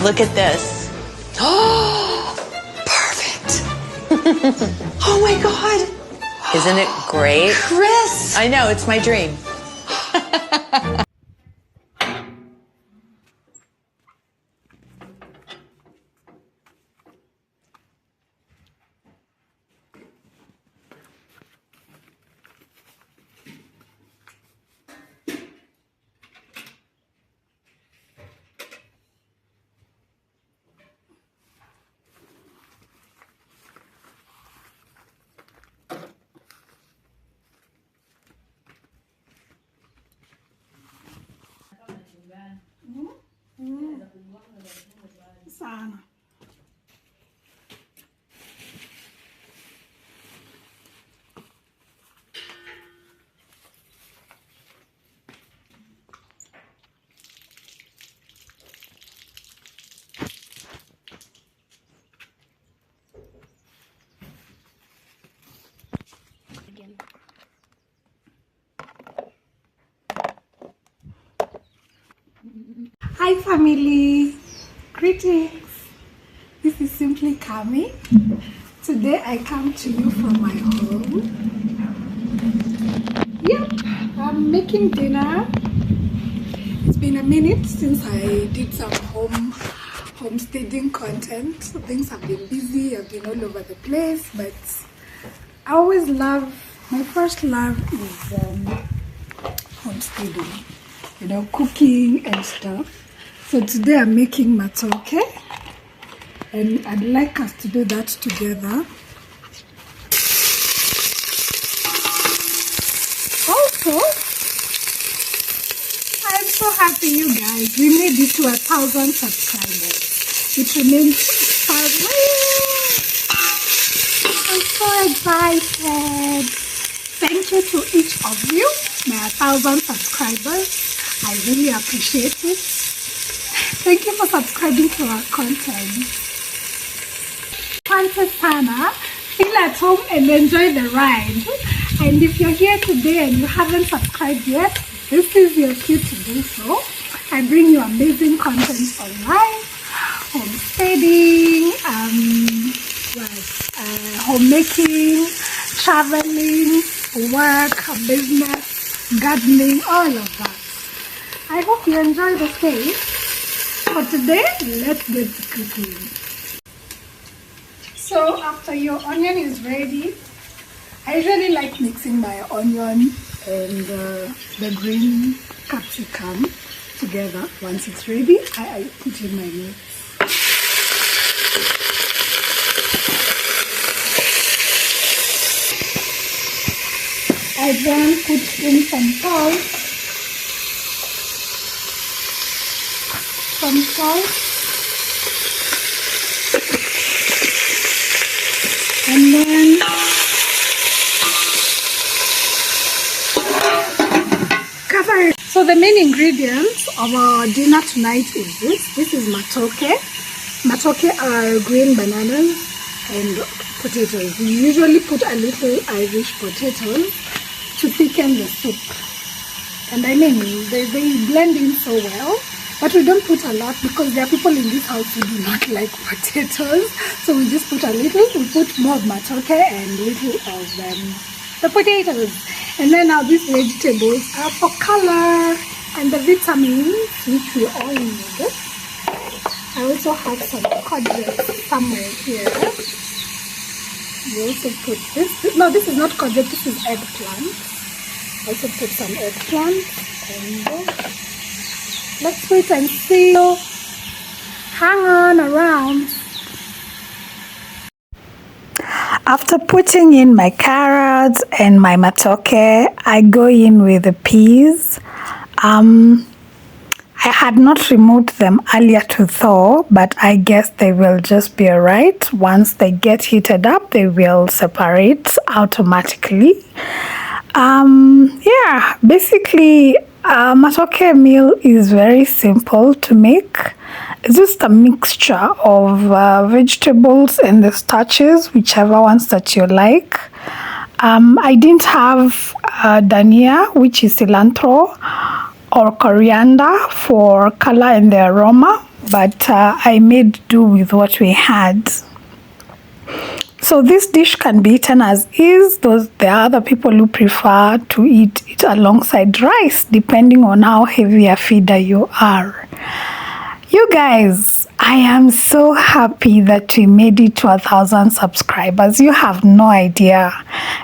Look at this. Oh, perfect. Oh my God. Isn't it great? Chris. I know, it's my dream. Sana. Hi family, greetings. This is Simply Kami. Today I come to you from my home. Yep, I'm making dinner. It's been a minute since I did some homesteading content. Things have been busy, I've been all over the place, but I always love, my first love is homesteading, you know, cooking and stuff. So today I'm making matoke, and I'd like us to do that together. Also, I'm so happy you guys, we made it to 1,000 subscribers. It remains 1,000. I'm so excited. Thank you to each of you, my 1,000 subscribers. I really appreciate it. Thank you for subscribing to our content. Asante sana. Feel at home and enjoy the ride. And if you're here today and you haven't subscribed yet, this is your cue to do so. I bring you amazing content online, homesteading, homemaking, traveling, work, business, gardening, all of that. I hope you enjoy the stay. For today, let's get to cooking. So after your onion is ready, I usually like mixing my onion and the green capsicum together. Once it's ready, I put in my mix. I then put in some salt. And then cover it. So the main ingredients of our dinner tonight is this. This is matoke. Matoke are green bananas and potatoes. We usually put a little Irish potatoes to thicken the soup. And I mean, they blend in so well. But we don't put a lot because there are people in this house who do not like potatoes. So we just put a little. We put more of matoke and little of the potatoes. And then now these vegetables are for color and the vitamins which we all need. I also have some courgette somewhere here. We also put this. No, this is not courgette. This is eggplant. I also put some eggplant and let's wait and see. Hang on around. After putting in my carrots and my matoke, I go in with the peas. I had not removed them earlier to thaw, but I guess they will just be alright. Once they get heated up, they will separate automatically. Yeah, basically matoke meal is very simple to make. It's just a mixture of vegetables and the starches, whichever ones that you like. I didn't have dania, which is cilantro, or coriander for color and the aroma. but I made do with what we had. So this dish can be eaten as is. There are other people who prefer to eat it alongside rice, depending on how heavy a feeder you are. You guys, I am so happy that we made it to 1,000 subscribers. You have no idea.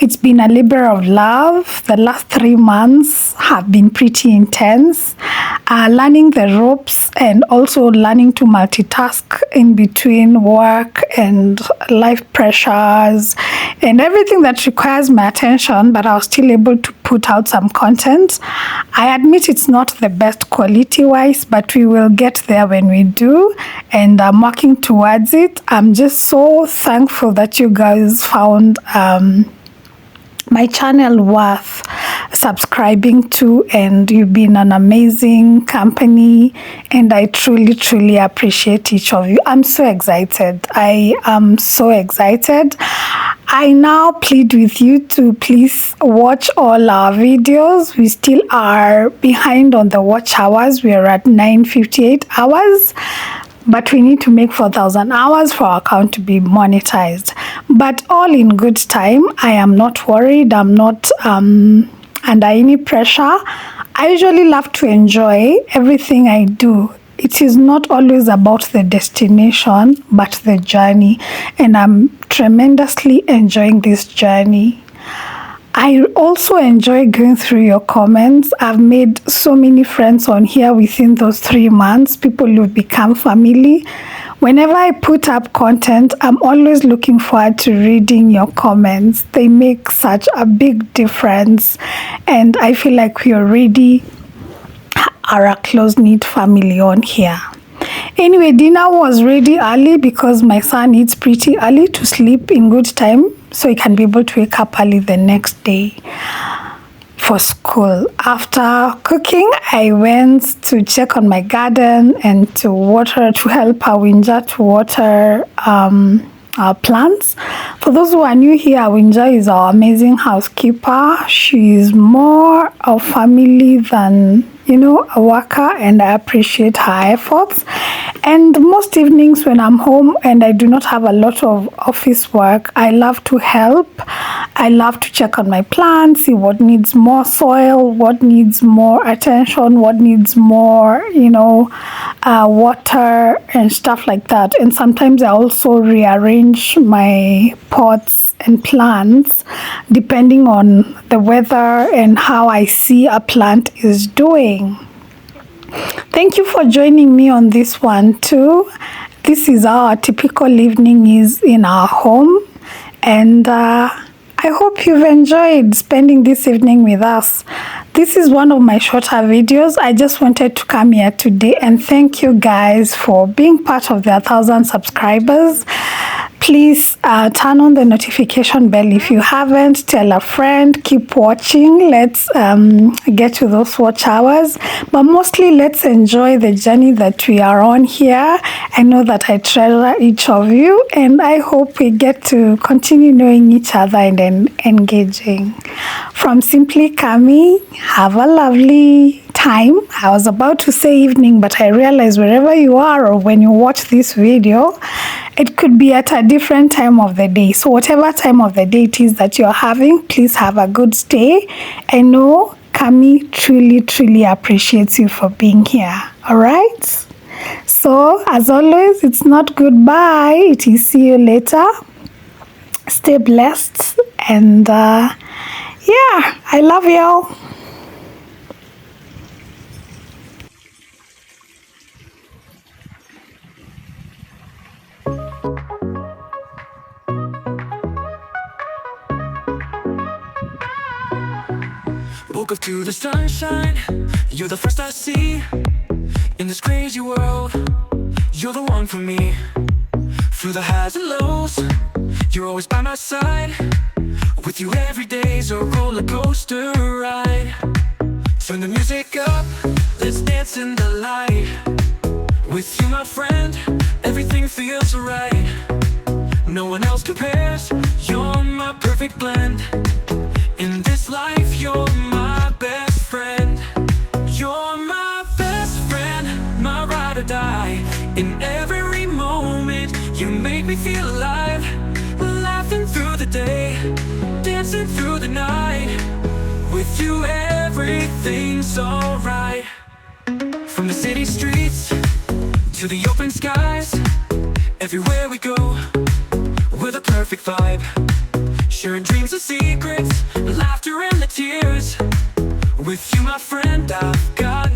It's been a labor of love. The last 3 months have been pretty intense. Learning the ropes and also learning to multitask in between work and life pressures and everything that requires my attention, but I was still able to put out some content. I admit it's not the best quality wise, but we will get there when we do, and I'm working towards it. I'm just so thankful that you guys found my channel worth subscribing to, and you've been an amazing company, and I truly appreciate each of you. I'm so excited. I am so excited. I now plead with you to please watch all our videos. We still are behind on the watch hours. We are at 958 hours. But we need to make 4,000 hours for our account to be monetized. But all in good time. I am not worried. I'm not under any pressure. I usually love to enjoy everything I do. It is not always about the destination, but the journey. And I'm tremendously enjoying this journey. I also enjoy going through your comments. I've made so many friends on here within those 3 months, people who've become family. Whenever I put up content, I'm always looking forward to reading your comments. They make such a big difference, and I feel like we already are a close-knit family on here. Anyway, dinner was ready early because my son eats pretty early to sleep in good time, so he can be able to wake up early the next day for school. After cooking, I went to check on my garden and to help Awinja to water our plants. For those who are new here, Awinja is our amazing housekeeper. She is more of family than, a worker, and I appreciate her efforts. And most evenings when I'm home and I do not have a lot of office work, I love to help. I love to check on my plants, see what needs more soil, what needs more attention, what needs more, water and stuff like that. And sometimes I also rearrange my pots and plants depending on the weather and how I see a plant is doing. Thank you for joining me on this one too. This is how our typical evening is in our home, and I hope you've enjoyed spending this evening with us. This is one of my shorter videos. I just wanted to come here today and thank you guys for being part of the 1,000 subscribers. Please turn on the notification bell if you haven't. Tell a friend. Keep watching. Let's get to those watch hours. But mostly, let's enjoy the journey that we are on here. I know that I treasure each of you, and I hope we get to continue knowing each other and engaging. From Simply Kami, have a lovely time. I was about to say evening, but I realized wherever you are or when you watch this video, it could be at a different time of the day. So whatever time of the day it is that you're having, please have a good stay. I know Kami truly appreciates you for being here. All right? So as always, it's not goodbye. It is see you later. Stay blessed. And yeah, I love y'all. Woke up to the sunshine, you're the first I see. In this crazy world, you're the one for me. Through the highs and lows, you're always by my side. With you every day's a roller coaster ride. Turn the music up, let's dance in the light. With you my friend, everything feels right. No one else compares, you're my perfect blend. In this life, you're my best friend. You're my best friend, my ride or die. me feel alive, laughing through the day, dancing through the night. With you everything's alright. From the city streets to the open skies, everywhere we go, we're the perfect vibe. Sharing dreams and secrets, laughter and the tears. With you, my friend, I've got